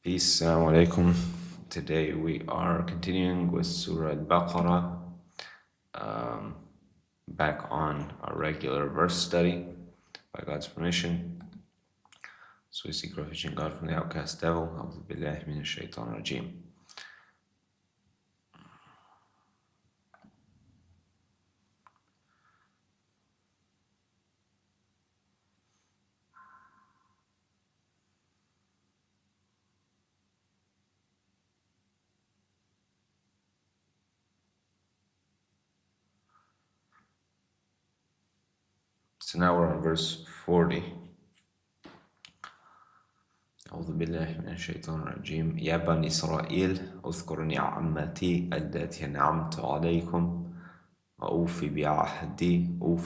Peace, assalamu alaikum. Today we are continuing with Surah al-Baqarah, um, back on our regular verse study by God's permission. So we seek refuge in God from the outcast devil. A'udhu billahi minash shaitanir rajim. So now we're on verse 40. أعوذ بالله من الشيطان الرجيم يا بني إسرائيل اذكروا نعمتي التي أنعمت عليكم أوفي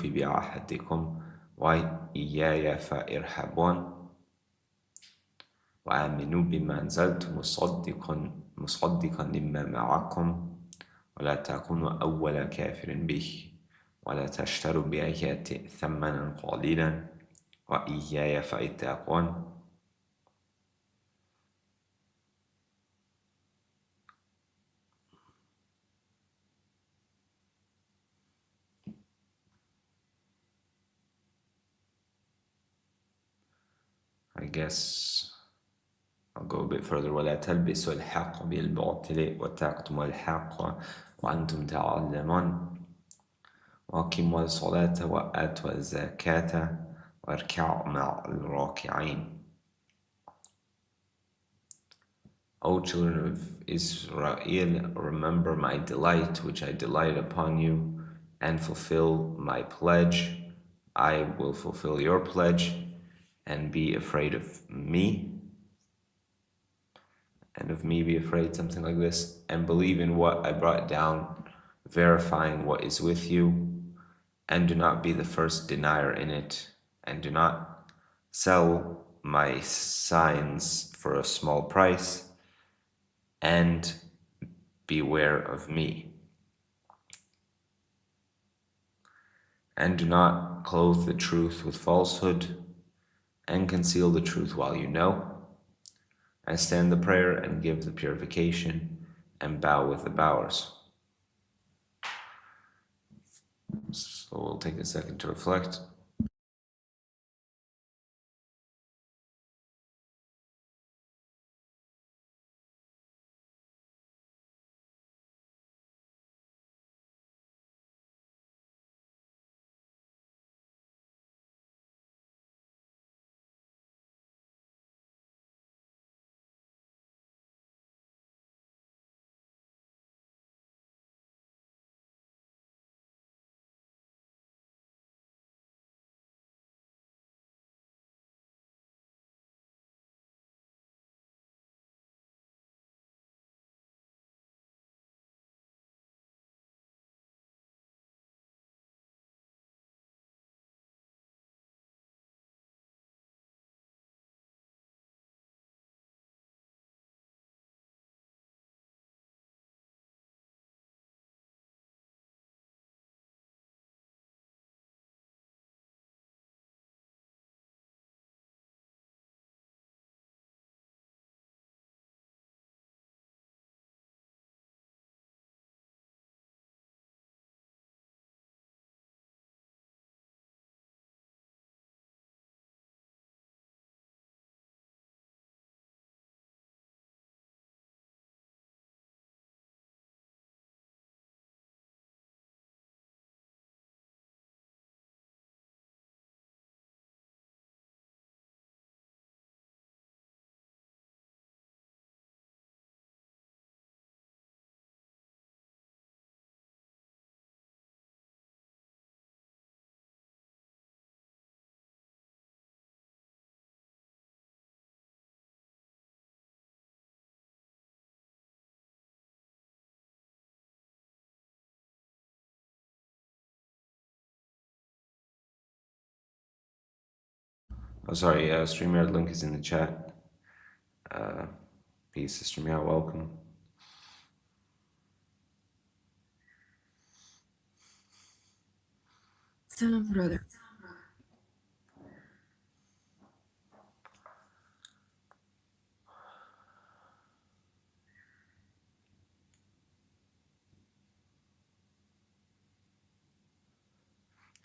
بعهدكم وإياي فارهبون وآمنوا بما أنزلت مصدقا لما معكم ولا تكونوا أول كافر به ولا تشتروا بآياتي ثمنا قليلا وإياي فاتقون. I guess I'll go a bit further. ولا تلبسوا الحق بالباطل وتكتموا الحق وأنتم تعلمون وأقيموا الصلاة وآتوا الزكاة واركعوا مع الراكعين. O children of Israel, remember my delight which I delight upon you, and fulfill my pledge. I will fulfill your pledge, and be afraid of me. And of me be afraid, something like this, and believe in what I brought down, verifying what is with you, and do not be the first denier in it, and do not sell my signs for a small price, and beware of me. And do not clothe the truth with falsehood, and conceal the truth while you know. And stand the prayer and give the purification, and bow with the bowers. So we'll take a second to reflect. Oh, sorry, StreamYard link is in the chat. Peace, StreamYard, welcome. Salam, brother.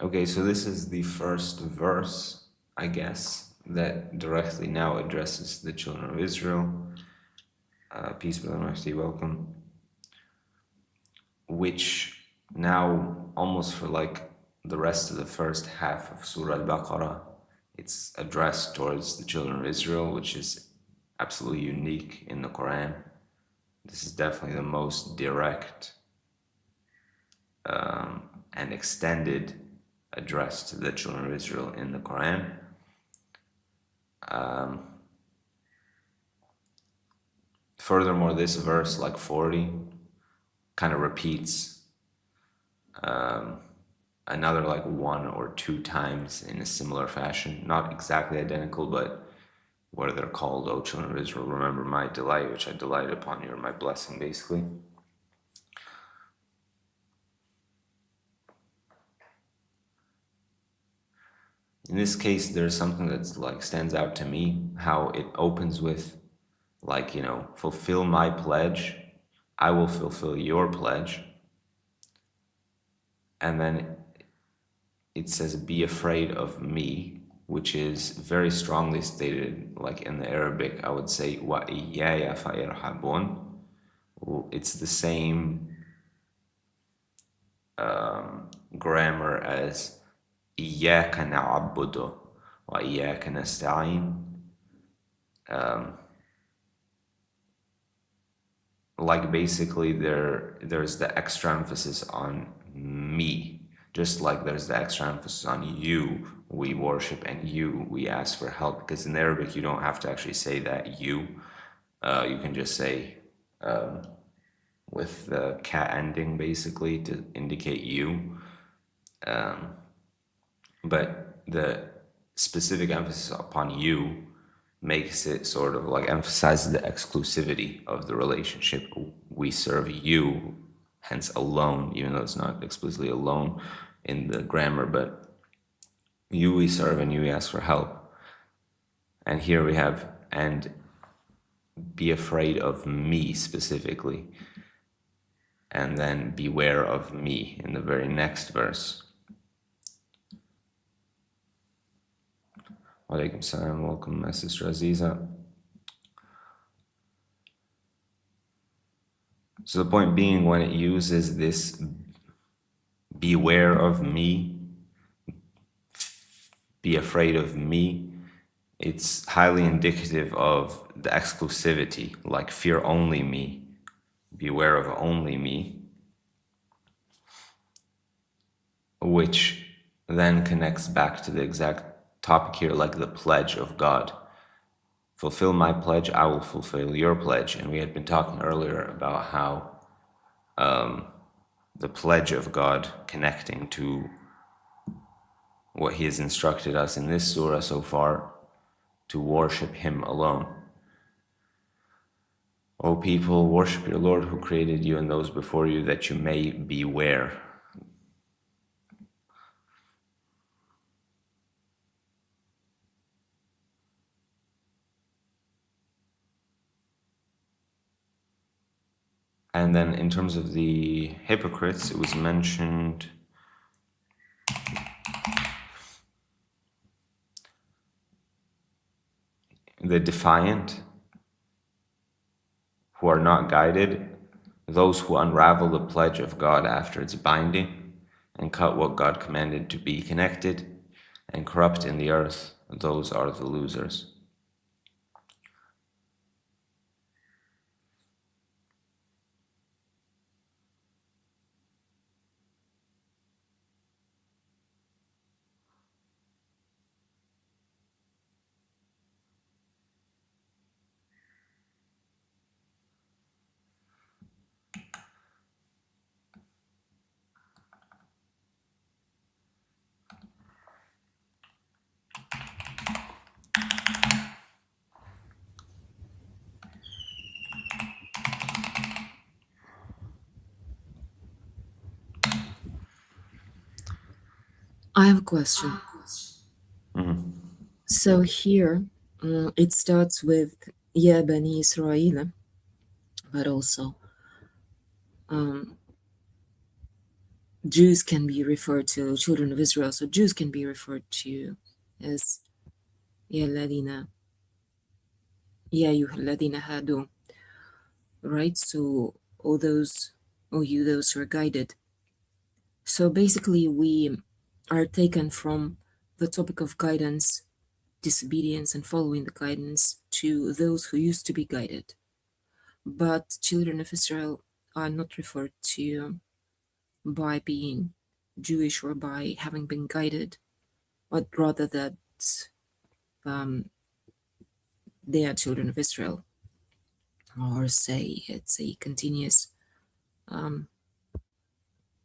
Okay, so this is the first verse, I guess, that directly now addresses the children of Israel. Peace, Brother Mahdi, welcome. Which now, almost for like the rest of the first half of Surah al-Baqarah, it's addressed towards the children of Israel, which is absolutely unique in the Quran. This is definitely the most direct and extended address to the children of Israel in the Quran. Furthermore, this verse, like 40, kind of repeats another like 1 or 2 times in a similar fashion. Not exactly identical, but what they're called, O children of Israel, remember my delight, which I delighted upon you, or my blessing, basically. In this case, there's something that's like stands out to me, how it opens with like, fulfill my pledge, I will fulfill your pledge. And then it says, be afraid of me, which is very strongly stated, like in the Arabic, I would say, wa iyaya fa'irhabun. It's the same grammar as iyyaka na'budu wa iyyaka nasta'in. Like basically there's the extra emphasis on me, just like there's the extra emphasis on you we worship and you we ask for help, because in Arabic you don't have to actually say that you can just say with the ka ending basically to indicate you, but the specific emphasis upon you makes it sort of like emphasizes the exclusivity of the relationship. We serve you, hence alone, even though it's not explicitly alone in the grammar, but you we serve and you we ask for help. And here we have, and be afraid of me specifically, and then beware of me in the very next verse. Walaikum salam, welcome my sister Aziza. So the point being, when it uses this beware of me, be afraid of me, it's highly indicative of the exclusivity, like fear only me, beware of only me, which then connects back to the exact topic here, like the pledge of God. Fulfill my pledge, I will fulfill your pledge. And we had been talking earlier about how the pledge of God connecting to what He has instructed us in this surah so far, to worship Him alone. O people, worship your Lord who created you and those before you, that you may beware. And then in terms of the hypocrites, it was mentioned the defiant, who are not guided, those who unravel the pledge of God after its binding, and cut what God commanded to be connected, and corrupt in the earth, those are the losers. I have a question. So here it starts with Ya Bani Israel, but also Jews can be referred to, children of Israel, so Jews can be referred to as يا الذين يا أيها الذين هادوا, right? So all those, all you those who are guided. So basically, we are taken from the topic of guidance, disobedience, and following the guidance to those who used to be guided. But children of Israel are not referred to by being Jewish or by having been guided, but rather that um, they are children of Israel, or say it's a continuous, um,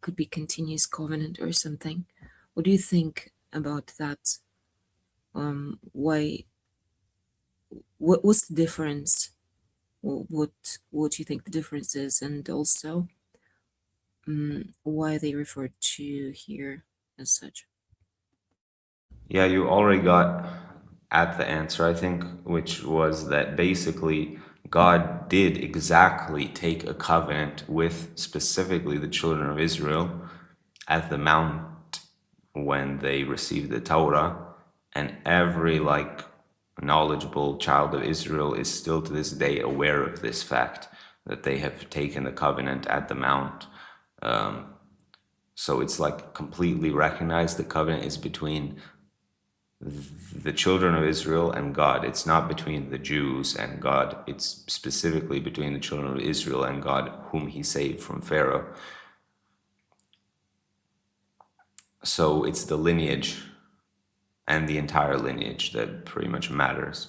could be continuous covenant or something. What do you think about that? Why? What's the difference? What do you think the difference is, and also why they refer to here as such? Yeah, you already got at the answer, I think, which was that basically God did exactly take a covenant with specifically the children of Israel at the mount when they received the Torah, and every like knowledgeable child of Israel is still to this day aware of this fact that they have taken the covenant at the mount. So it's like completely recognized the covenant is between the children of Israel and God. It's not between the Jews and God. It's specifically between the children of Israel and God, whom he saved from Pharaoh. So it's the lineage and the entire lineage that pretty much matters.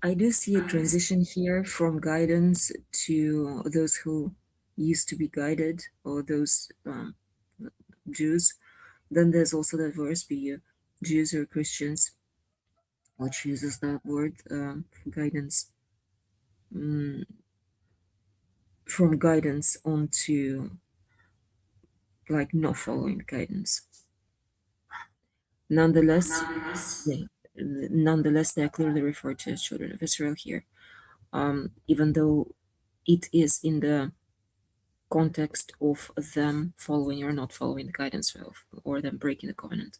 I do see a transition here from guidance to those who used to be guided, or those Jews. Then there's also that verse, be Jews or Christians, which uses that word for guidance, mm, from guidance onto like not following the guidance. Nonetheless, yeah, nonetheless, they are clearly referred to as children of Israel here, even though it is in the context of them following or not following the guidance of, or them breaking the covenant.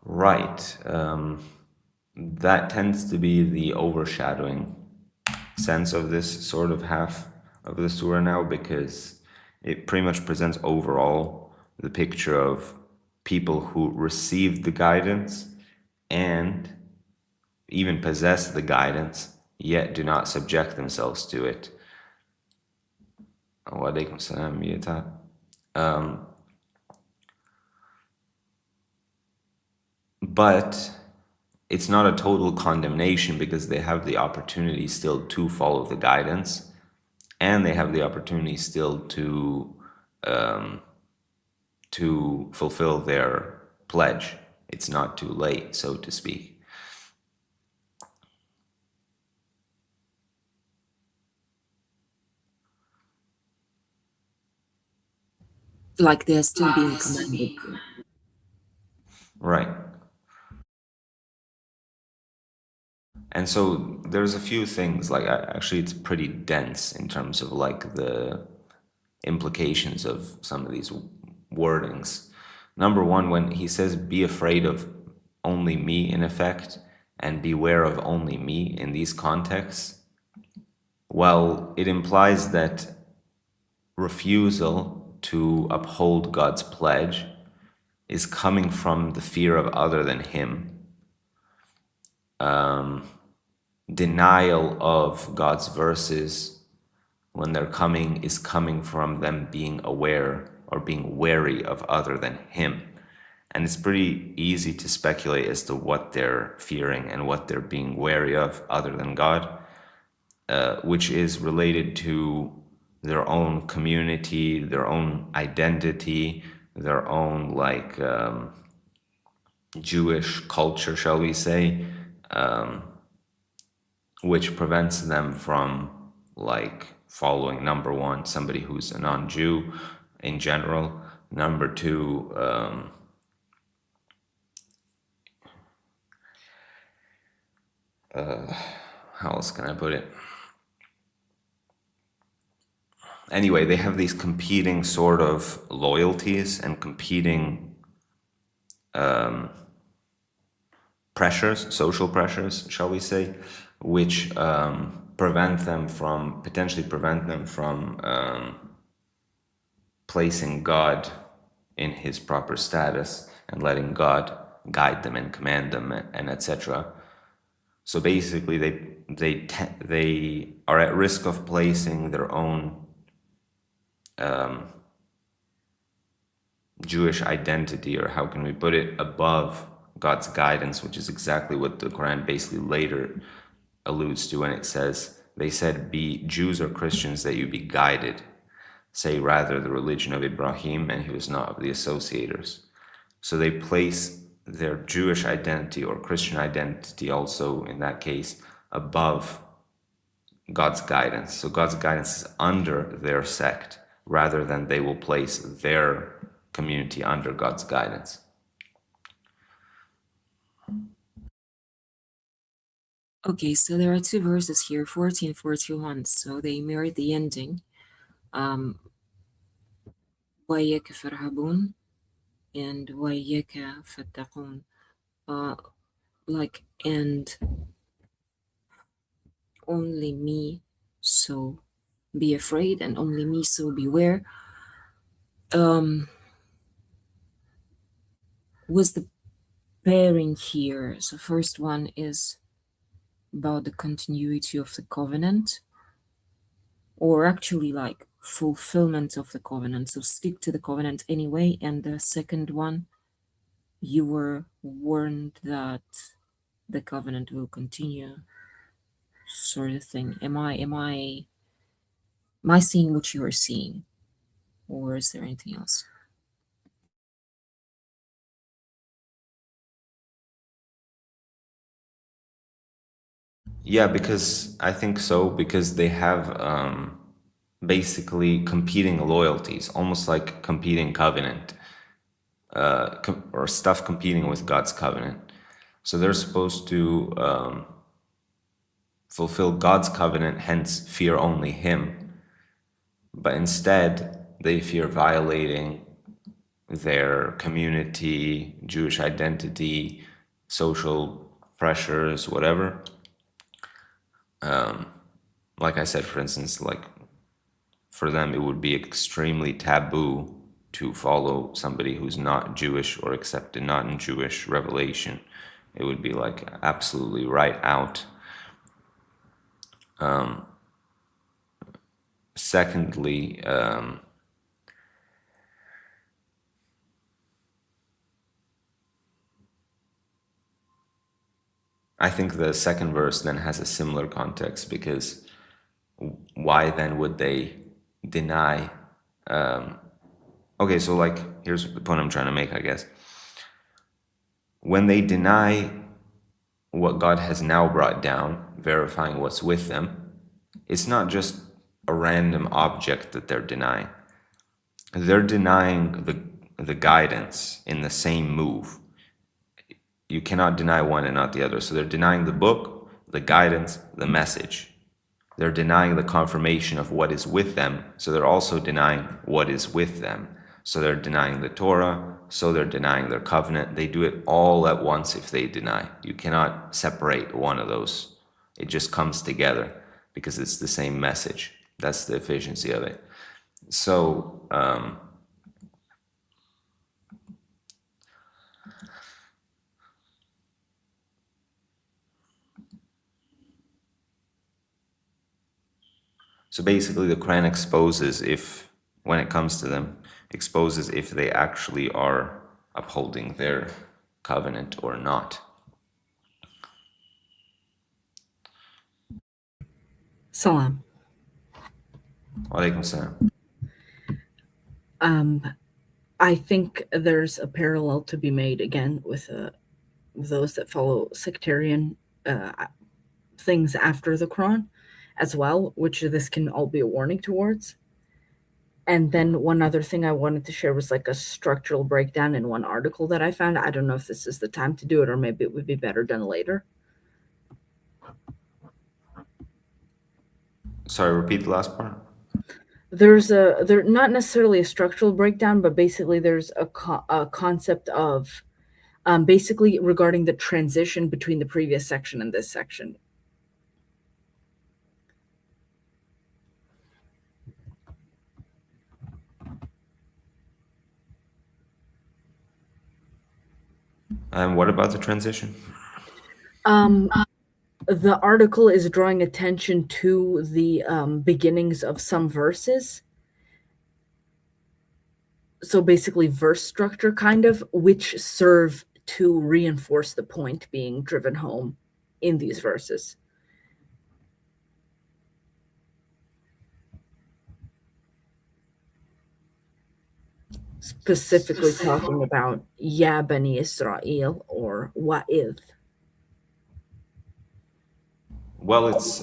Right. That tends to be the overshadowing sense of this sort of half of the surah now, because it pretty much presents overall the picture of people who received the guidance and even possess the guidance, yet do not subject themselves to it. Wa alaikum salam, Yata. But it's not a total condemnation, because they have the opportunity still to follow the guidance, and they have the opportunity still to fulfill their pledge. It's not too late, so to speak. Like they're still being commanded to. Right. And so there's a few things, like actually it's pretty dense in terms of like the implications of some of these wordings. Number one, when he says be afraid of only me in effect and beware of only me in these contexts, well, it implies that refusal to uphold God's pledge is coming from the fear of other than him. Denial of God's verses when they're coming is coming from them being aware or being wary of other than him. And it's pretty easy to speculate as to what they're fearing and what they're being wary of other than God, which is related to their own community, their own identity, their own like Jewish culture, shall we say, which prevents them from like following, number one, somebody who's a non-Jew in general. Number two, how else can I put it? Anyway, they have these competing sort of loyalties and competing pressures, social pressures, shall we say, which potentially prevent them from placing God in his proper status and letting God guide them and command them and etc. So basically, they are at risk of placing their own Jewish identity, or how can we put it, above God's guidance, which is exactly what the Quran basically later alludes to when it says, they said, be Jews or Christians that you be guided. Say rather the religion of Ibrahim, and he was not of the associators. So they place their Jewish identity or Christian identity also, in that case, above God's guidance. So God's guidance is under their sect, rather than they will place their community under God's guidance. Okay, so there are two verses here, 40 and 41. So they mirror the ending. وَإِيَّاكَ فَارْهَبُونَ and وَإِيَّاكَ فَاتَّقُونَ. And only me, so be afraid, and only me, so beware. Was the pairing here? So first one is about the continuity of the covenant, or actually like fulfillment of the covenant. So stick to the covenant anyway. And the second one, you were warned that the covenant will continue, sort of thing. Am I seeing what you are seeing, or is there anything else? Yeah, because I think so, because they have basically competing loyalties, almost like competing covenant, or stuff competing with God's covenant. So they're supposed to fulfill God's covenant, hence fear only Him. But instead, they fear violating their community, Jewish identity, social pressures, whatever. Like I said, for instance, like for them, it would be extremely taboo to follow somebody who's not Jewish or accept a non-Jewish revelation. It would be like absolutely right out. Secondly, I think the second verse then has a similar context, because why then would they deny? Okay, so like here's the point I'm trying to make, I guess. When they deny what God has now brought down, verifying what's with them, it's not just a random object that they're denying. They're denying the guidance in the same move. You cannot deny one and not the other. So they're denying the book, the guidance, the message. They're denying the confirmation of what is with them, so they're also denying what is with them. So they're denying the Torah, so they're denying their covenant. They do it all at once if they deny. You cannot separate one of those. It just comes together because it's the same message. That's the efficiency of it. So, so basically the Quran exposes when it comes to them, exposes if they actually are upholding their covenant or not. Salam. Walaikum salam. I think there's a parallel to be made again with those that follow sectarian things after the Quran as well, which this can all be a warning towards. And then one other thing I wanted to share was like a structural breakdown in one article that I found. I don't know if this is the time to do it, or maybe it would be better done later. Sorry, repeat the last part. There's not necessarily a structural breakdown, but basically there's a concept of basically regarding the transition between the previous section and this section. And what about the transition? The article is drawing attention to the beginnings of some verses. So basically verse structure kind of, which serve to reinforce the point being driven home in these verses. Specifically talking about Ya Bani Israel or Wa'idh. Well, it's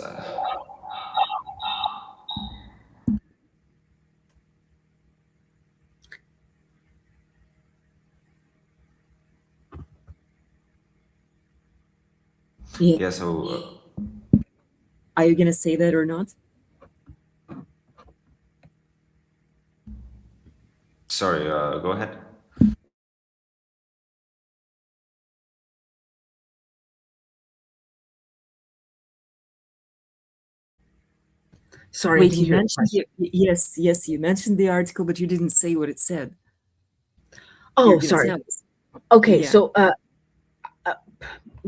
yeah. So Are you gonna say that or not? sorry. Go ahead. Sorry, Wait, I you didn't hear the mentioned question. yes, you mentioned the article, but you didn't say what it said. Oh, You're gonna sorry. tell us. Okay, Yeah. so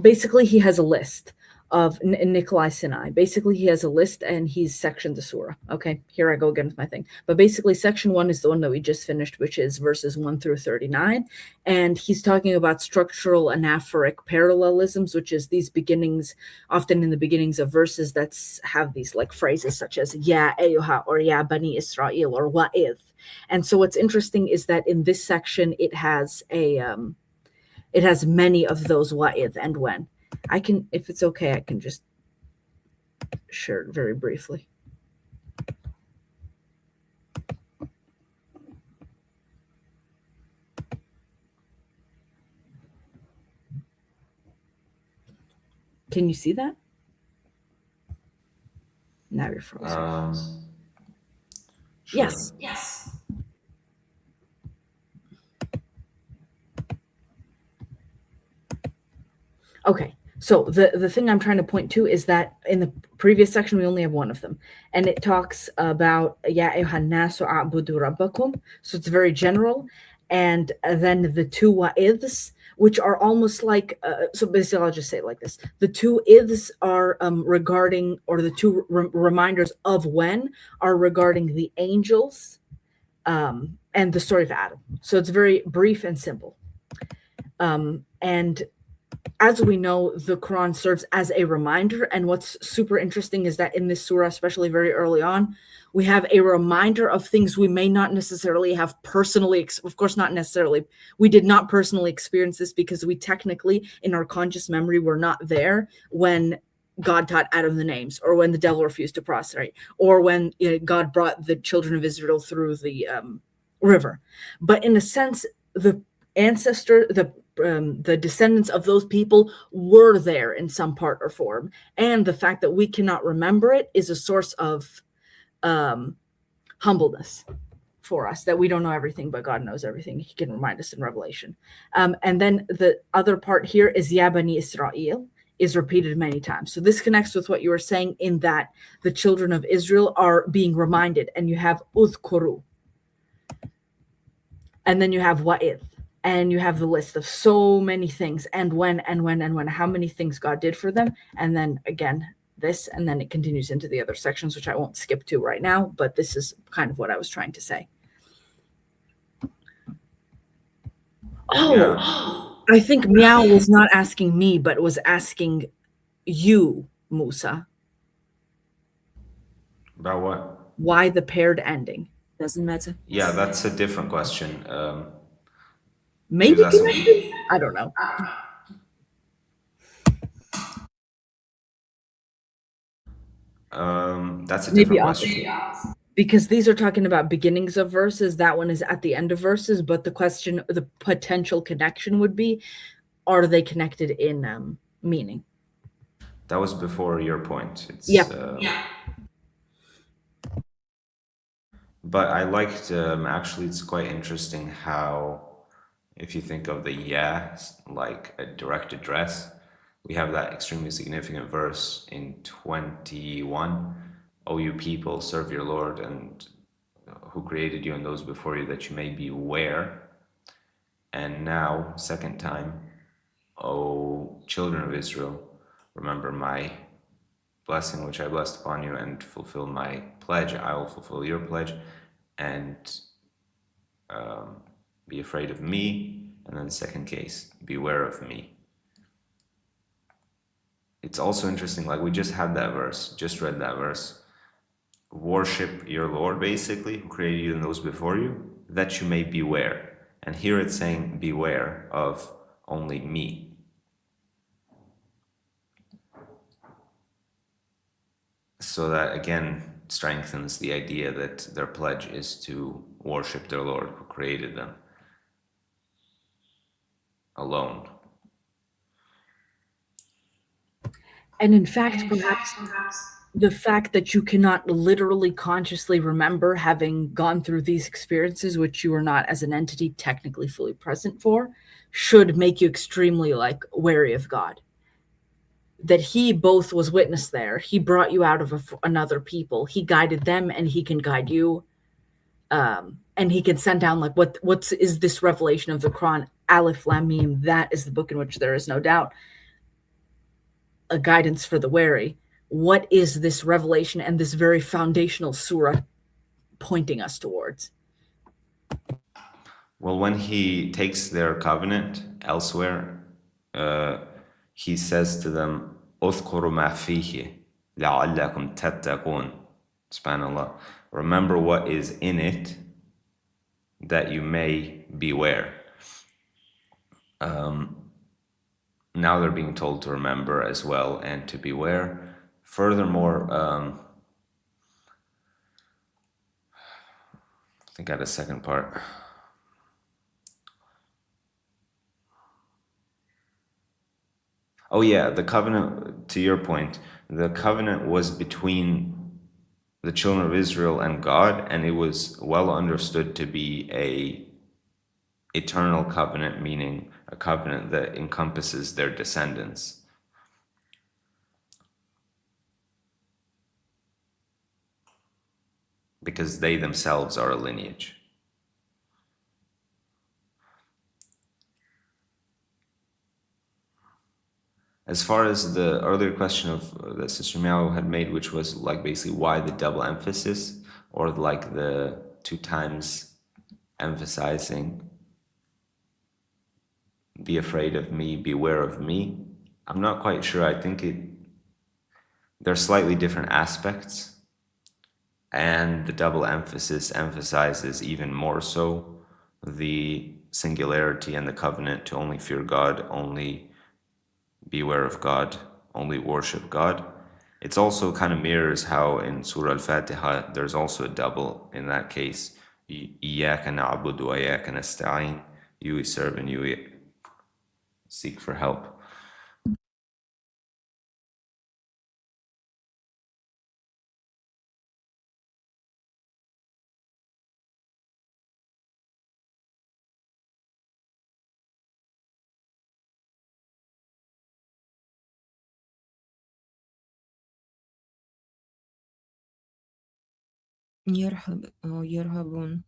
basically he has a list of Nikolai Sinai. Basically, he has a list and he's sectioned the surah. Okay, here I go again with my thing. But basically, section 1 is the one that we just finished, which is verses 1 through 39. And he's talking about structural anaphoric parallelisms, which is these beginnings, often in the beginnings of verses that have these like phrases such as Ya Ayyuha or Ya Bani Israel or Wa'idh. And so what's interesting is that in this section, it has many of those wa'idh and when. I can, if it's okay, I can just share it very briefly. Can you see that? Now you're frozen. Sure. Yes. Okay. So the thing I'm trying to point to is that in the previous section we only have one of them, and it talks about Ya ayyuhan nasu a'budu rabbakum. So it's very general, and then the two wa'idhs, which are almost like so basically I'll just say it like this: the two idhs are regarding, or the two reminders of when are regarding the angels, and the story of Adam. So it's very brief and simple, and as we know, the Quran serves as a reminder. And what's super interesting is that in this surah, especially very early on, we have a reminder of things we may not necessarily have personally, of course, not necessarily. We did not personally experience this because we technically, in our conscious memory, were not there when God taught Adam the names, or when the devil refused to prostrate, or when God brought the children of Israel through the river. But in a sense, the descendants of those people were there in some part or form, and the fact that we cannot remember it is a source of humbleness for us, that we don't know everything, but God knows everything. He can remind us in Revelation. And then the other part here is Ya Bani Israel is repeated many times. So this connects with what you were saying, in that the children of Israel are being reminded, and you have Uzkuru, and then you have Wa'idh, and you have the list of so many things, and when, how many things God did for them. And then again, this, and then it continues into the other sections, which I won't skip to right now, but this is kind of what I was trying to say. Oh, yeah. I think Meow was not asking me, but was asking you, Musa. About what? Why the paired ending? Doesn't matter. Yeah, that's a different question. Maybe connected? I don't know. That's a Maybe different opposite. question. Because these are talking about beginnings of verses. That one is at the end of verses, but the question, the potential connection would be, are they connected in meaning? That was before your point. Yeah. But I liked, actually, it's quite interesting how, if you think of the yeah, like a direct address, we have that extremely significant verse in 21. O you people, serve your Lord and who created you and those before you, that you may beware. And now, second time, O children of Israel, remember my blessing which I blessed upon you, and fulfill my pledge. I will fulfill your pledge, and be afraid of me. And then the second case, beware of me. It's also interesting, like we just had that verse, just read that verse. Worship your Lord, basically, who created you and those before you, that you may beware. And here it's saying beware of only me. So that again strengthens the idea that their pledge is to worship their Lord who created them alone. And in fact, perhaps the fact that you cannot literally consciously remember having gone through these experiences, which you are not as an entity technically fully present for, should make you extremely like wary of God. That he both was witness there. He brought you out of another people. He guided them, and he can guide you. And he can send down like what is this revelation of the Quran? Alif Lam Mim. That is the book in which there is no doubt a guidance for the wary. What is this revelation and this very foundational surah pointing us towards? Well, when he takes their covenant elsewhere, he says to them, "Uthkuru ma fihi la'allakum tattaqun." Subhanallah. Remember what is in it, that you may beware. Now they're being told to remember as well and to beware. Furthermore, I think I had a second part. Oh yeah, the covenant, to your point, the covenant was between the children of Israel and God, and it was well understood to be a eternal covenant, meaning a covenant that encompasses their descendants. Because they themselves are a lineage. As far as the earlier question of that Sister Miao had made, which was like basically why the double emphasis, or like the 2 times emphasizing be afraid of me, beware of me, I'm not quite sure. I think they're slightly different aspects, and the double emphasis emphasizes even more so the singularity and the covenant to only fear God, only beware of God, only worship God. It's also kind of mirrors how in Surah Al-Fatiha there's also a double in that case. إِيَّاكَ نَعْبُدُ وَإِيَّاكَ نَسْتَعِينُ. You we serve and you we seek for help. يرهب or يرهبون.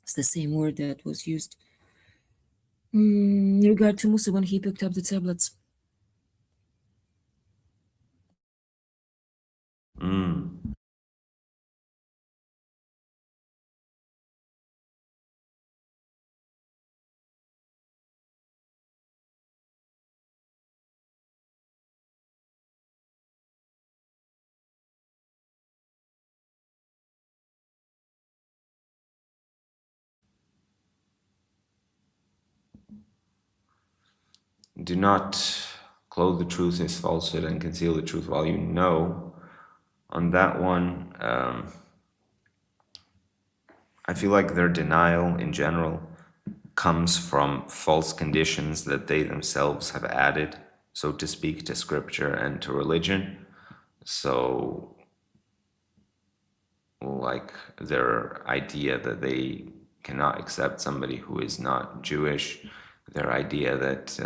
It's the same word that was used in regard to Musa when he picked up the tablets. Do not clothe the truth as falsehood and conceal the truth while you know On that one, I feel like their denial in general comes from false conditions that they themselves have added, so to speak, to scripture and to religion. So, like their idea that they cannot accept somebody who is not Jewish, their idea that,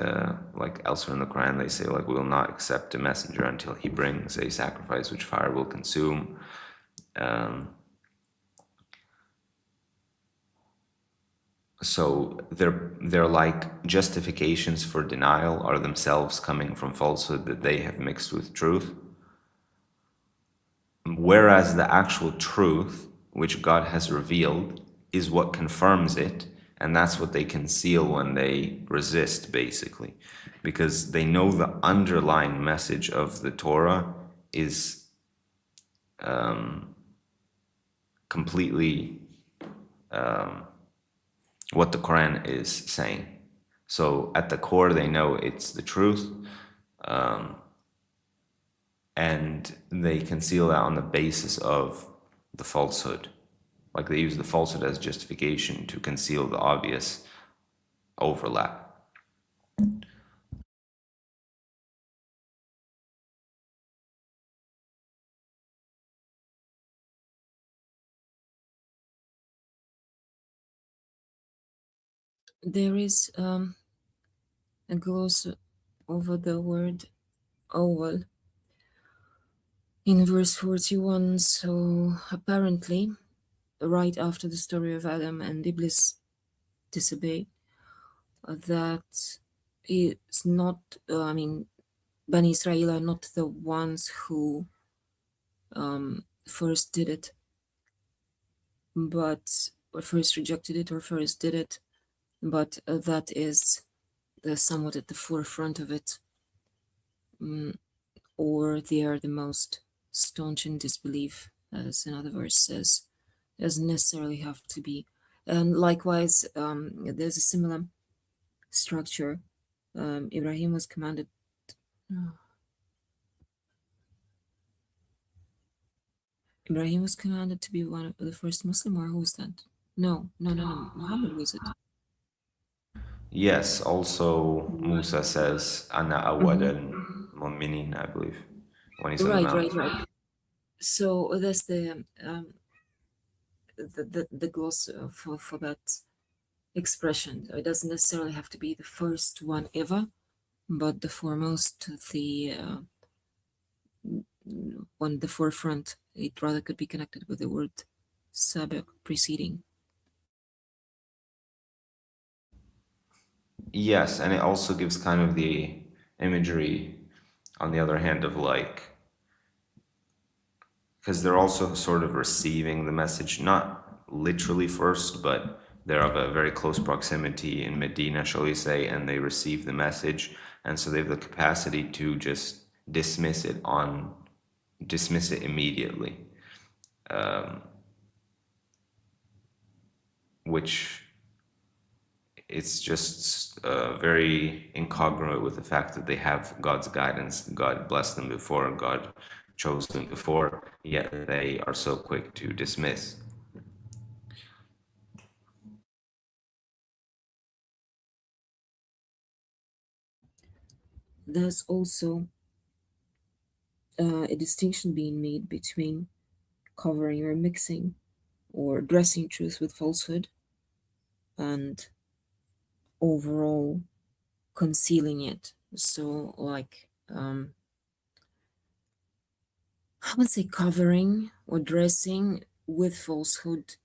like elsewhere in the Quran, they say, like, we will not accept a messenger until he brings a sacrifice which fire will consume. So they're like justifications for denial are themselves coming from falsehood that they have mixed with truth. Whereas the actual truth, which God has revealed, is what confirms it, and that's what they conceal when they resist, basically. Because they know the underlying message of the Torah is completely what the Quran is saying. So at the core, they know it's the truth, and they conceal that on the basis of the falsehood. Like they use the falsehood as justification to conceal the obvious overlap. There is a gloss over the word oval in verse 41. So apparently, right after the story of Adam and Iblis disobey, that is not, Bani Israel are not the ones who first did it, but or first rejected it or first did it, but that is somewhat at the forefront of it, or they are the most staunch in disbelief, as another verse says. Doesn't necessarily have to be. And likewise, there's a similar structure. Ibrahim was commanded. Ibrahim was commanded to be one of the first Muslim, or who was that? No. Muhammad was it? Yes, also Musa says, Ana awwal Mhm. al-mu'minin, I believe, when he said the Right. mountain. So that's the gloss for that expression. It doesn't necessarily have to be the first one ever, but the foremost, the one, the forefront. It rather could be connected with the word sabiq, preceding. Yes, and it also gives kind of the imagery, on the other hand, of like, because they're also sort of receiving the message, not literally first, but they're of a very close proximity in Medina, shall we say, and they receive the message, and so they have the capacity to just dismiss it immediately, which it's just very incongruent with the fact that they have God's guidance. God blessed them before, God chose them before, yet they are so quick to dismiss. There's also a distinction being made between covering or mixing or dressing truth with falsehood and overall concealing it. So, like, I would say covering or dressing with falsehood,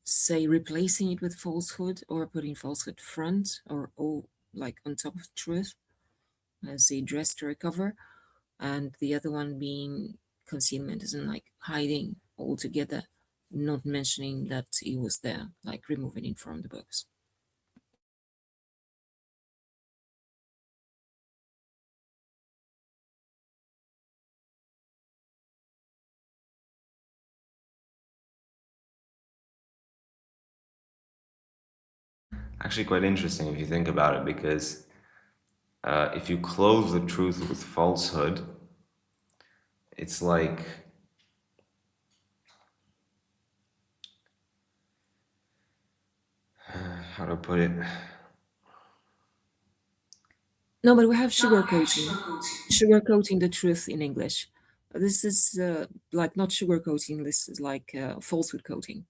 say replacing it with falsehood or putting falsehood front or like on top of truth as a dress to recover, and the other one being concealment, isn't like hiding altogether, not mentioning that it was there, like removing it from the books. Actually, quite interesting if you think about it, because if you clothe the truth with falsehood, it's like, how to put it? No, but we have sugarcoating the truth in English. This is like not sugarcoating. This is like falsehood coating.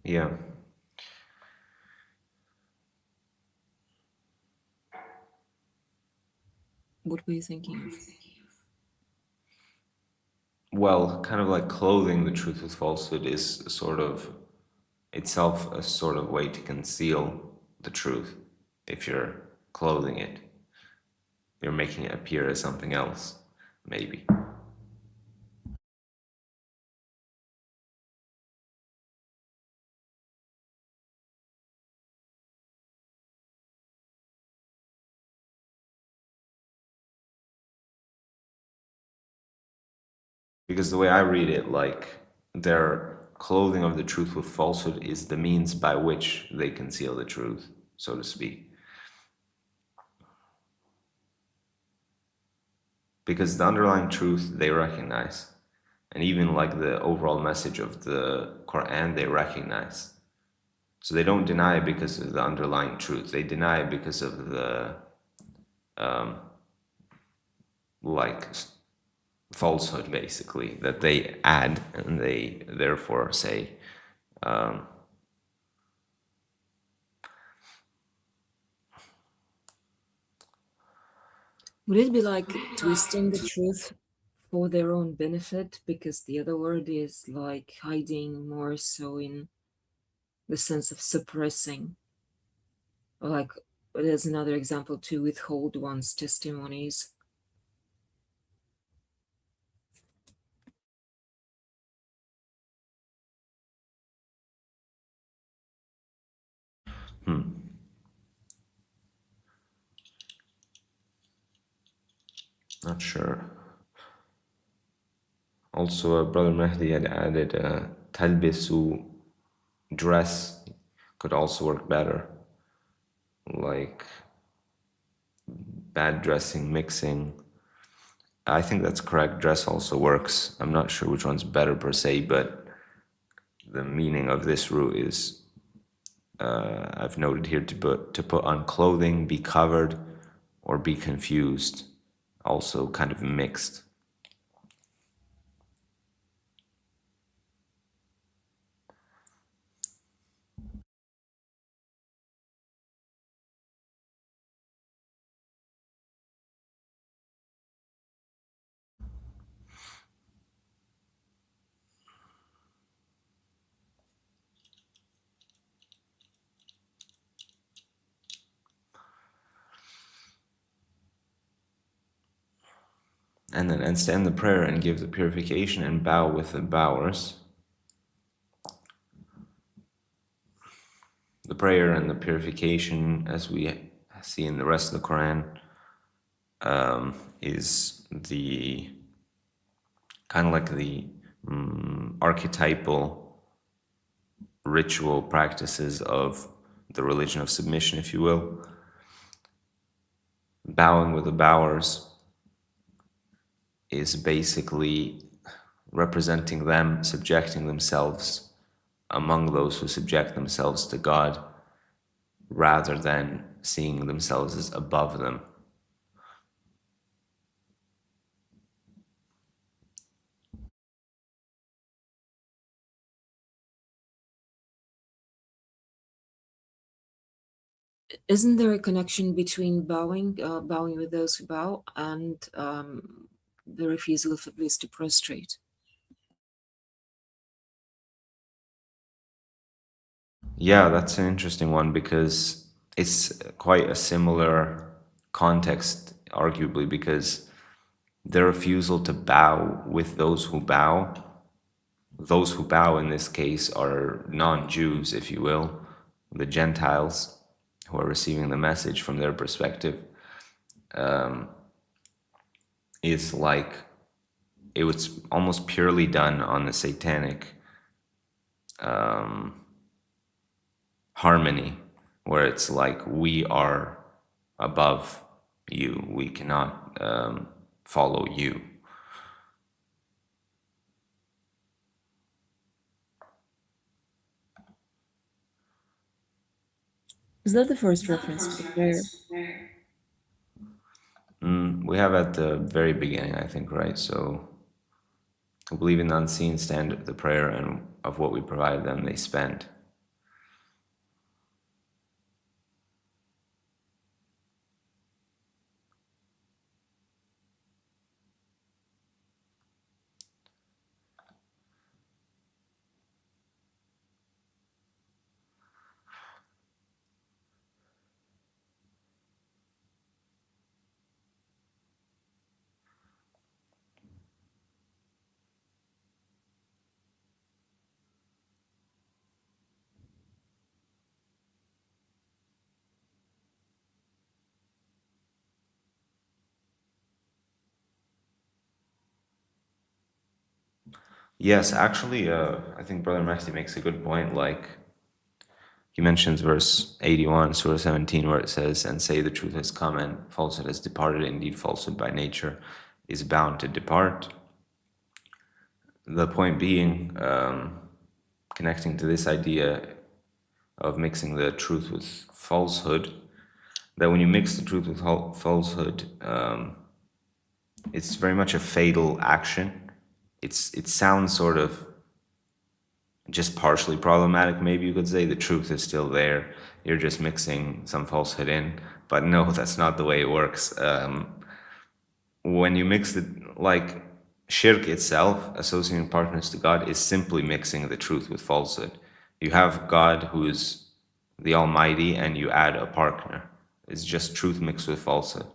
Yeah. What were you thinking of? Well, kind of like clothing the truth with falsehood is sort of itself a sort of way to conceal the truth. If you're clothing it, you're making it appear as something else, maybe. Because the way I read it, like their clothing of the truth with falsehood is the means by which they conceal the truth, so to speak. Because the underlying truth they recognize, and even like the overall message of the Quran they recognize. So they don't deny it because of the underlying truth. They deny it because of the um, like falsehood, basically, that they add, and they therefore say. Um, Would it be like twisting the truth for their own benefit? Because the other word is like hiding more so in the sense of suppressing. Or like, there's another example to withhold one's testimonies. Not sure. Also, Brother Mahdi had added talbisu, dress, could also work better. Like bad dressing, mixing. I think that's correct. Dress also works. I'm not sure which one's better per se, but the meaning of this root is I've noted here to put on clothing, be covered, or be confused. Also kind of mixed. And then end the prayer and give the purification and bow with the bowers. The prayer and the purification, as we see in the rest of the Quran, is the kind of like the archetypal ritual practices of the religion of submission, if you will. Bowing with the bowers is basically representing them subjecting themselves among those who subject themselves to God, rather than seeing themselves as above them. Isn't there a connection between bowing with those who bow, and the refusal of Iblis to prostrate? Yeah, that's an interesting one, because it's quite a similar context, arguably, because their refusal to bow with those who bow in this case are non-Jews, if you will, the Gentiles who are receiving the message from their perspective. It's like it was almost purely done on the satanic harmony, where it's like we are above you, we cannot follow you. Is that the first reference to the prayer? We have at the very beginning, I think, right? So, who believe in the unseen stand of the prayer, and of what we provide them they spend. Yes, actually, I think Brother Mahdi makes a good point. Like, he mentions verse 81, Surah 17, where it says, "And say the truth has come and falsehood has departed. Indeed, falsehood by nature is bound to depart." The point being, connecting to this idea of mixing the truth with falsehood, that when you mix the truth with falsehood, it's very much a fatal action. It sounds sort of just partially problematic, maybe you could say. The truth is still there. You're just mixing some falsehood in. But no, that's not the way it works. When you mix the, like, shirk itself, associating partners to God, is simply mixing the truth with falsehood. You have God who is the Almighty, and you add a partner. It's just truth mixed with falsehood.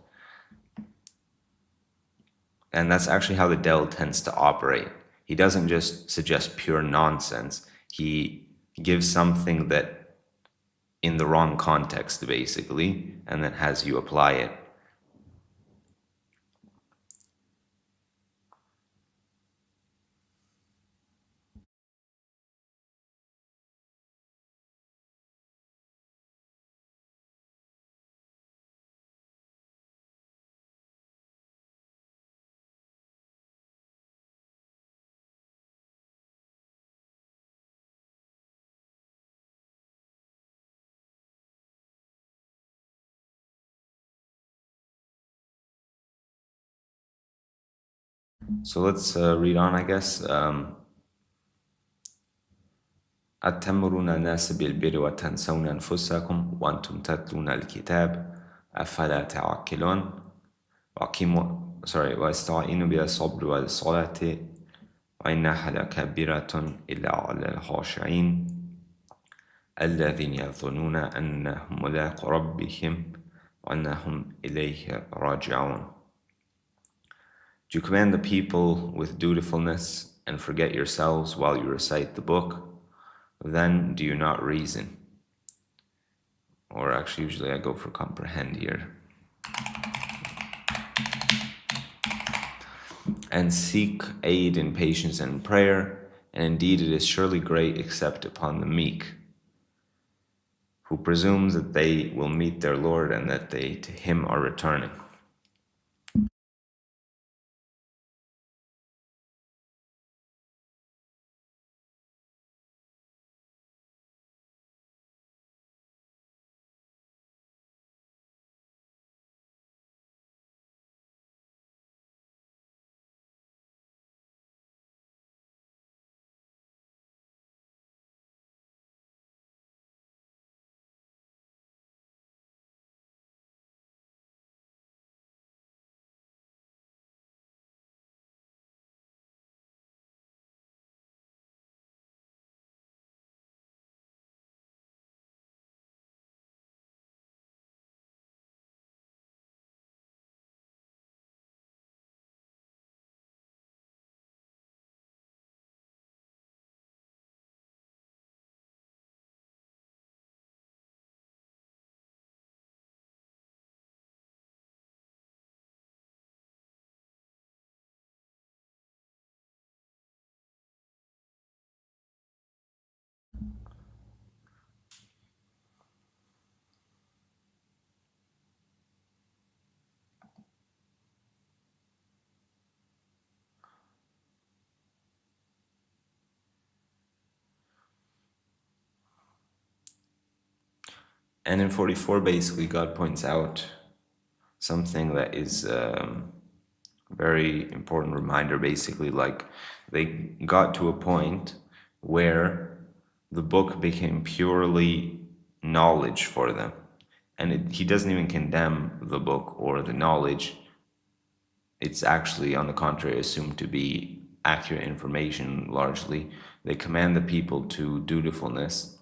And that's actually how the devil tends to operate. He doesn't just suggest pure nonsense. He gives something that in the wrong context, basically, and then has you apply it. So let's read on, I guess. أتأمرون الناس بالبر وتنسون أنفسكم وأنتم تتلون الكتاب أفلا تعقلون واستعينوا بالصبر والصلاة وإنها لكبيرة إلا على الخاشعين الذين يظنون أنهم ملاقو ربهم وأنهم إليه راجعون. Do you command the people with dutifulness and forget yourselves while you recite the book? Then do you not reason? Or actually, usually I go for comprehend here. And seek aid in patience and prayer, and indeed it is surely great except upon the meek, who presumes that they will meet their Lord and that they to him are returning. And in 44, basically, God points out something that is very important reminder, basically, like they got to a point where the book became purely knowledge for them. And he doesn't even condemn the book or the knowledge. It's actually, on the contrary, assumed to be accurate information largely. They command the people to dutifulness,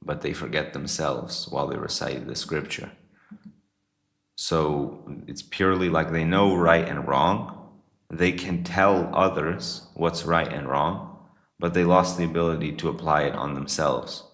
but they forget themselves while they recite the scripture. So it's purely like they know right and wrong. They can tell others what's right and wrong, but they lost the ability to apply it on themselves.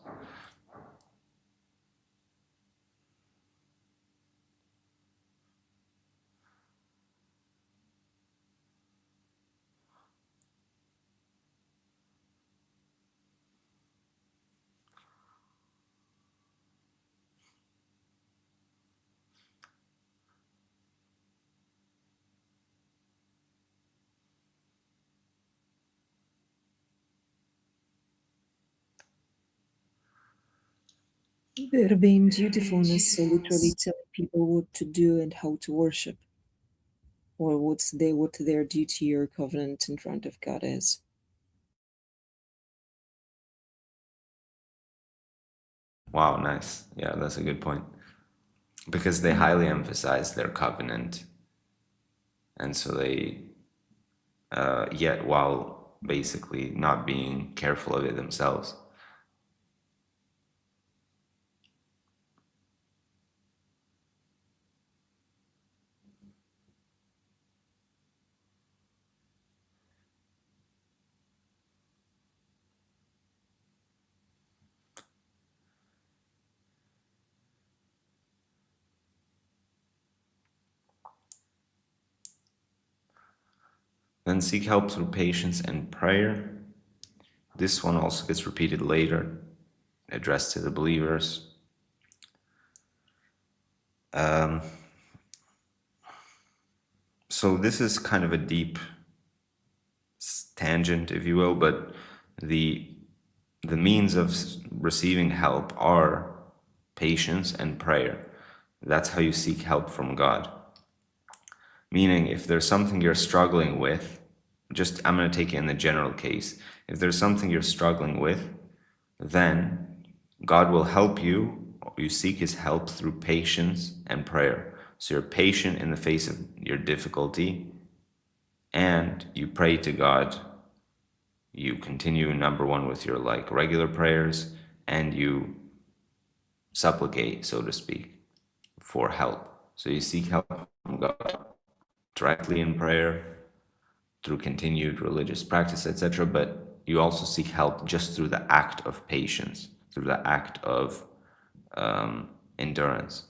They're being dutifulness, so literally telling people what to do and how to worship, or what their duty or covenant in front of God is. Wow, nice. Yeah, that's a good point. Because they highly emphasize their covenant. And so they, yet while basically not being careful of it themselves. Then seek help through patience and prayer. This one also gets repeated later, addressed to the believers. So this is kind of a deep tangent, if you will, but the means of receiving help are patience and prayer. That's how you seek help from God. Meaning, if there's something you're struggling with, I'm going to take it in the general case. If there's something you're struggling with, then God will help you. You seek His help through patience and prayer. So you're patient in the face of your difficulty, and you pray to God. You continue, number one, with your regular prayers, and you supplicate, so to speak, for help. So you seek help from God directly in prayer, through continued religious practice, etc. But you also seek help just through the act of patience, through the act of endurance.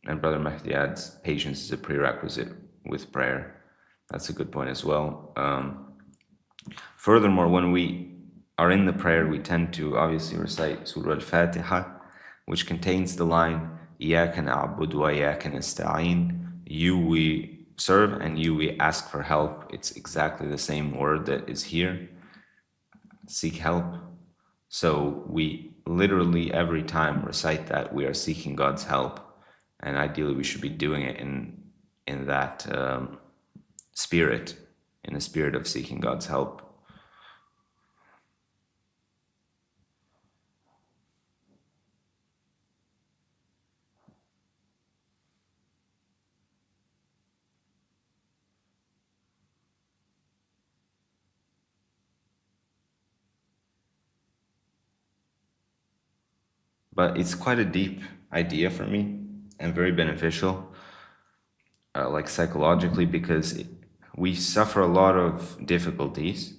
And Brother Mahdi adds, patience is a prerequisite with prayer. That's a good point as well. Furthermore, when we are in the prayer, we tend to obviously recite Surah al-Fatiha, which contains the line, إِيَّاكَ نَعْبُدُ وَإِيَّاكَ نَسْتَعِينُ. You we serve and you we ask for help. It's exactly the same word that is here. Seek help. So we literally every time recite that we are seeking God's help, and ideally we should be doing it in that spirit, in a spirit of seeking God's help. But it's quite a deep idea for me and very beneficial, psychologically, because we suffer a lot of difficulties,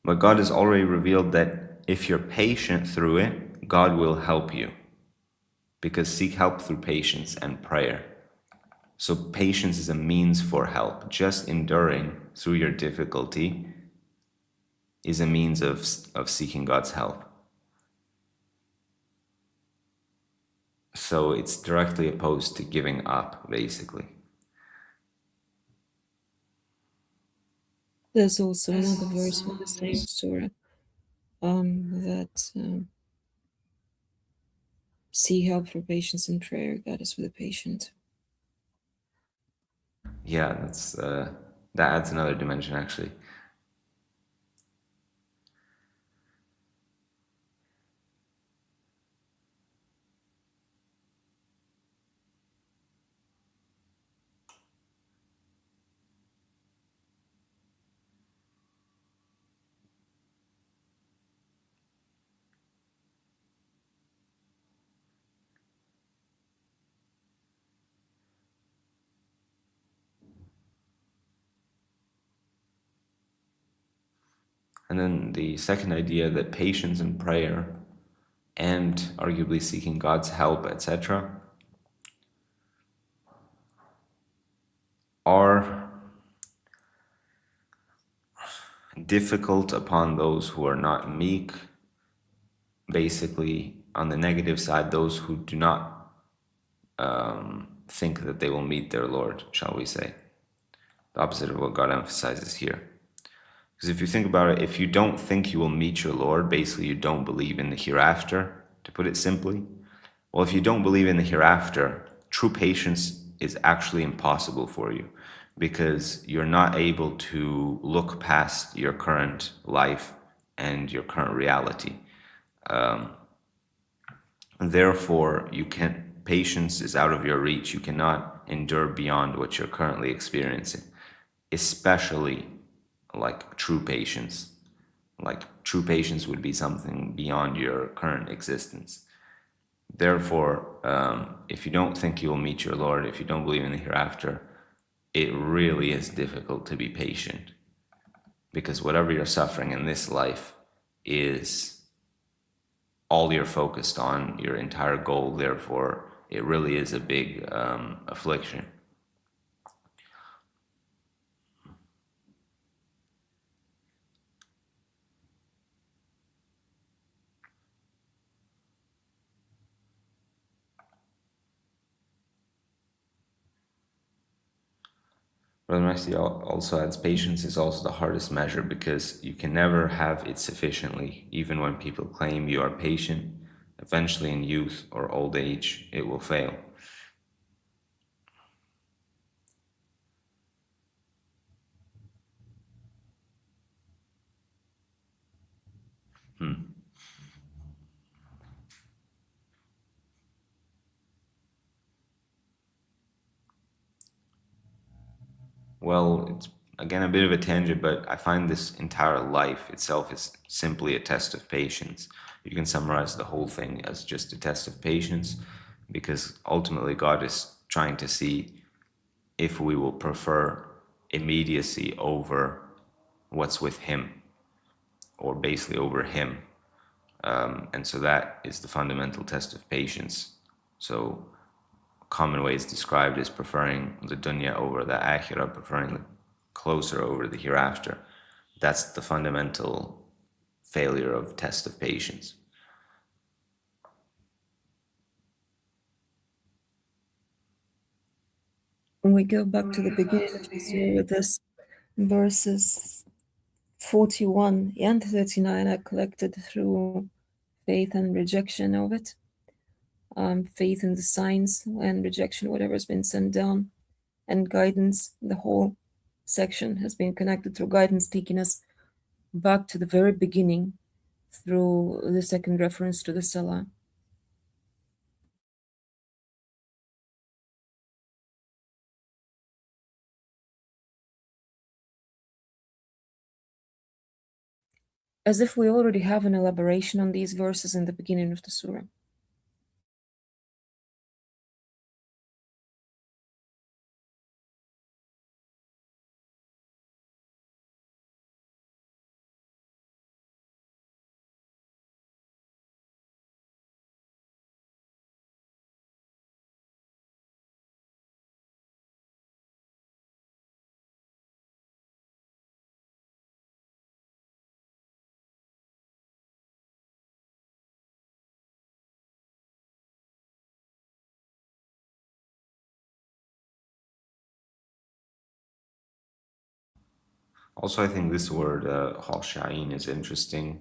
but God has already revealed that if you're patient through it, God will help you, because seek help through patience and prayer. So patience is a means for help. Just enduring through your difficulty is a means of seeking God's help. So it's directly opposed to giving up, basically. There's also another verse in the same surah that see help for patience in prayer. God is with the patient. Yeah, that adds another dimension actually. And then the second idea that patience in prayer and arguably seeking God's help, etc., are difficult upon those who are not meek. Basically, on the negative side, those who do not think that they will meet their Lord, shall we say. The opposite of what God emphasizes here. Because if you think about it, if you don't think you will meet your Lord, basically you don't believe in the hereafter, to put it simply. Well, if you don't believe in the hereafter, true patience is actually impossible for you because you're not able to look past your current life and your current reality. Therefore, patience is out of your reach. You cannot endure beyond what you're currently experiencing, especially like true patience. Like true patience would be something beyond your current existence. Therefore, if you don't think you will meet your Lord, if you don't believe in the hereafter, it really is difficult to be patient because whatever you're suffering in this life is all you're focused on, your entire goal. Therefore, it really is a big affliction. Brother Messi also adds patience is also the hardest measure because you can never have it sufficiently, even when people claim you are patient. Eventually, in youth or old age, it will fail. Well, it's again a bit of a tangent, but I find this entire life itself is simply a test of patience. You can summarize the whole thing as just a test of patience because ultimately God is trying to see if we will prefer immediacy over what's with Him or basically over Him. And so that is the fundamental test of patience. So, common ways described as preferring the dunya over the akhirah, preferring the closer over the hereafter. That's the fundamental failure of test of patience. When we go back to the beginning of the surah with this, verses 41 and 39 are collected through faith and rejection of it. Faith in the signs and rejection, whatever's been sent down, and guidance. The whole section has been connected through guidance, taking us back to the very beginning through the second reference to the Salah. As if we already have an elaboration on these verses in the beginning of the surah. Also, I think this word khasha'in is interesting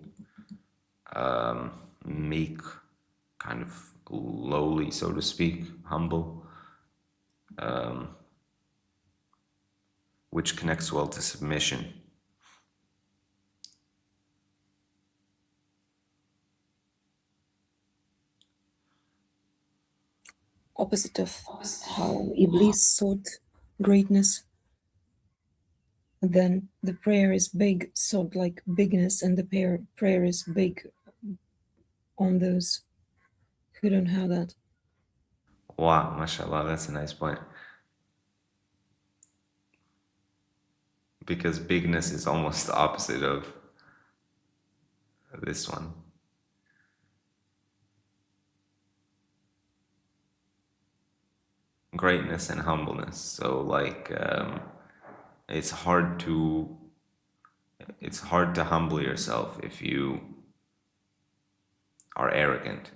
meek, kind of lowly, so to speak, humble, which connects well to submission. Opposite of how Iblis sought greatness, then the prayer is big, sought like bigness, and the prayer is big on those who don't have that. Wow, mashallah, that's a nice point. Because bigness is almost the opposite of this one. Greatness and humbleness. So like it's hard to humble yourself if you are arrogant.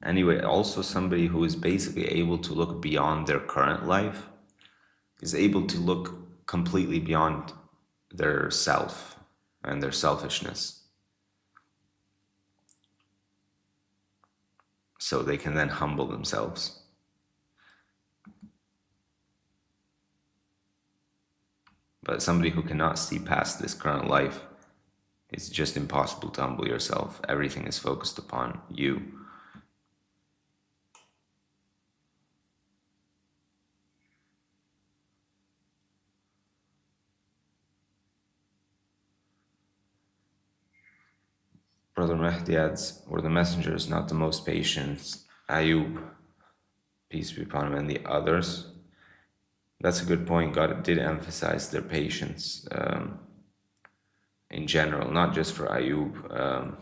Anyway, also somebody who is basically able to look beyond their current life is able to look completely beyond their self and their selfishness. So they can then humble themselves. But somebody who cannot see past this current life, it's just impossible to humble yourself. Everything is focused upon you. Brother Mahdi adds, were the messengers not the most patient? Ayub, peace be upon him, and the others? That's a good point. God did emphasize their patience in general, not just for Ayub.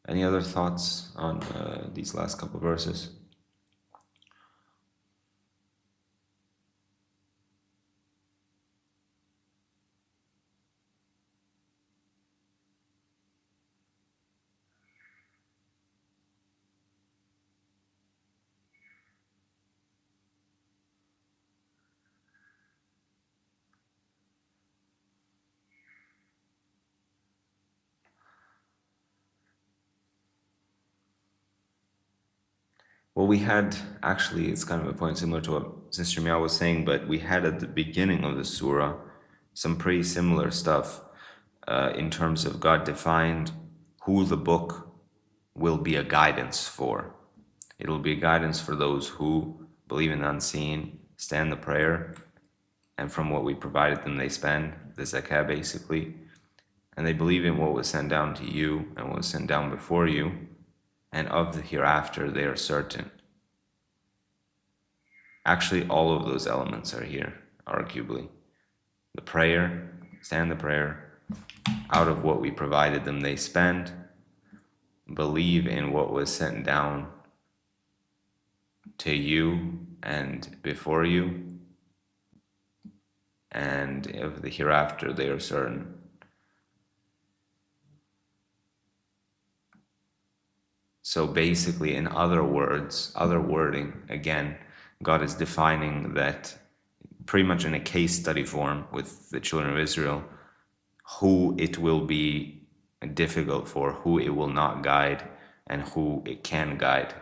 Any other thoughts on these last couple of verses? Well, we had, actually, it's kind of a point similar to what Sister Mia was saying, but we had at the beginning of the surah some pretty similar stuff in terms of God defined who the book will be a guidance for. It'll be a guidance for those who believe in the unseen, stand the prayer, and from what we provided them, they spend the zakah basically, and they believe in what was sent down to you and what was sent down before you, and of the hereafter they are certain. Actually, all of those elements are here, arguably. The prayer, stand the prayer, out of what we provided them they spend, believe in what was sent down to you and before you, and of the hereafter they are certain. So basically, in other words, other wording, again, God is defining that pretty much in a case study form with the children of Israel, who it will be difficult for, who it will not guide, and who it can guide.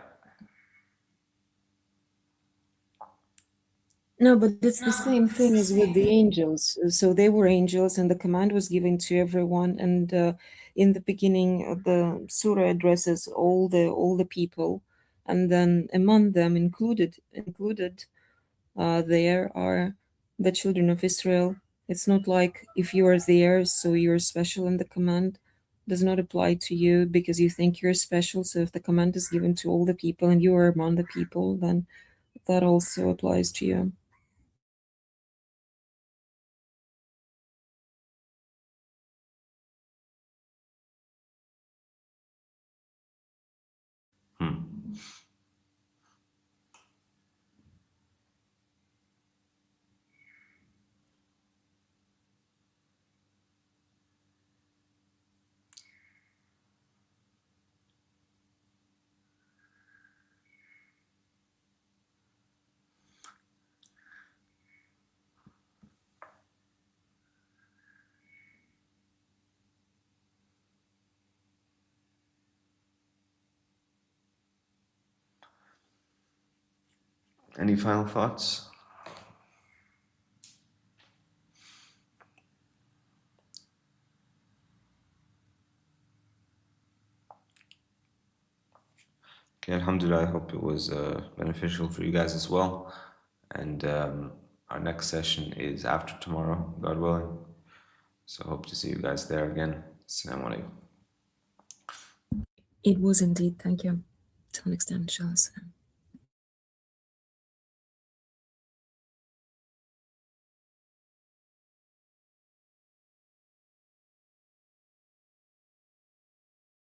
No, but it's the same thing as with the angels. So they were angels, and the command was given to everyone. And in the beginning, the surah addresses all the people, and then among them included there are the children of Israel. It's not like if you are there, so you're special, and the command does not apply to you because you think you're special. So if the command is given to all the people and you are among the people, then that also applies to you. Any final thoughts? Okay, alhamdulillah, I hope it was beneficial for you guys as well. And our next session is after tomorrow, God willing. So hope to see you guys there again. Assalamu alaikum. It was indeed. Thank you. Till next time, inshallah.